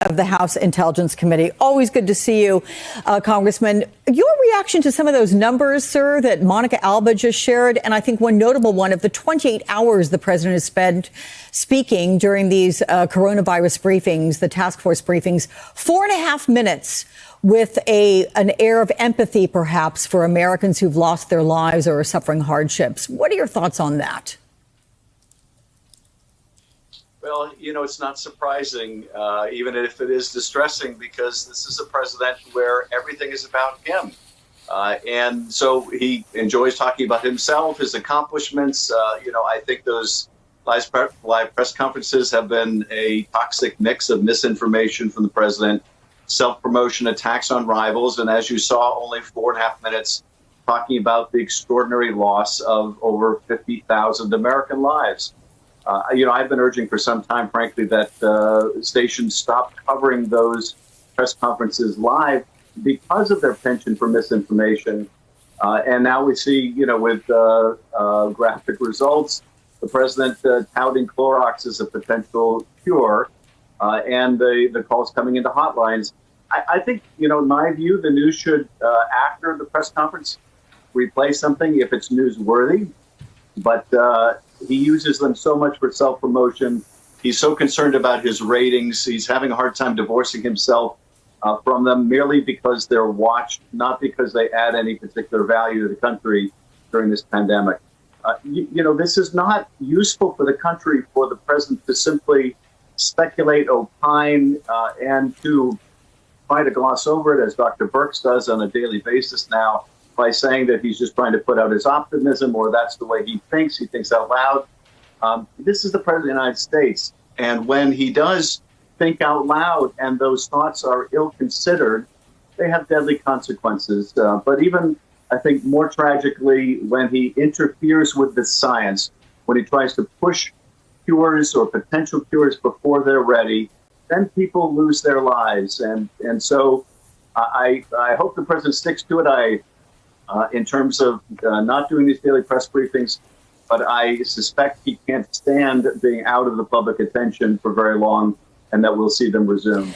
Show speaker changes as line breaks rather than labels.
of the House Intelligence Committee. Always good to see you, Congressman. Your reaction to some of those numbers, sir, that Monica Alba just shared, and I think one notable one of the 28 hours the president has spent speaking during these coronavirus briefings, the task force briefings, 4.5 minutes with an air of empathy, perhaps, for Americans who've lost their lives or are suffering hardships. What are your thoughts on that?
Well, it's not surprising, even if it is distressing, because this is a president where everything is about him. And so he enjoys talking about himself, his accomplishments. I think those live press conferences have been a toxic mix of misinformation from the president, self-promotion, attacks on rivals, and as you saw, only 4.5 minutes talking about the extraordinary loss of over 50,000 American lives. I've been urging for some time, frankly, that stations stop covering those press conferences live because of their penchant for misinformation. And now we see, with graphic results, the president touting Clorox as a potential cure, and the calls coming into hotlines. I think, in my view, the news should, after the press conference, replay something if it's newsworthy. But he uses them so much for self-promotion. He's so concerned about his ratings. He's having a hard time divorcing himself from them merely because they're watched, not because they add any particular value to the country during this pandemic. This is not useful for the country for the president to simply speculate, opine, and to try to gloss over it, as Dr. Birx does on a daily basis now, by saying that he's just trying to put out his optimism, or that's the way he thinks out loud. This is the president of the United States. And when he does think out loud and those thoughts are ill-considered, they have deadly consequences. But even, I think, more tragically, when he interferes with the science, when he tries to push cures or potential cures before they're ready, then people lose their lives. And so I hope the president sticks to it. In terms of not doing these daily press briefings, but I suspect he can't stand being out of the public attention for very long, and that we'll see them resume.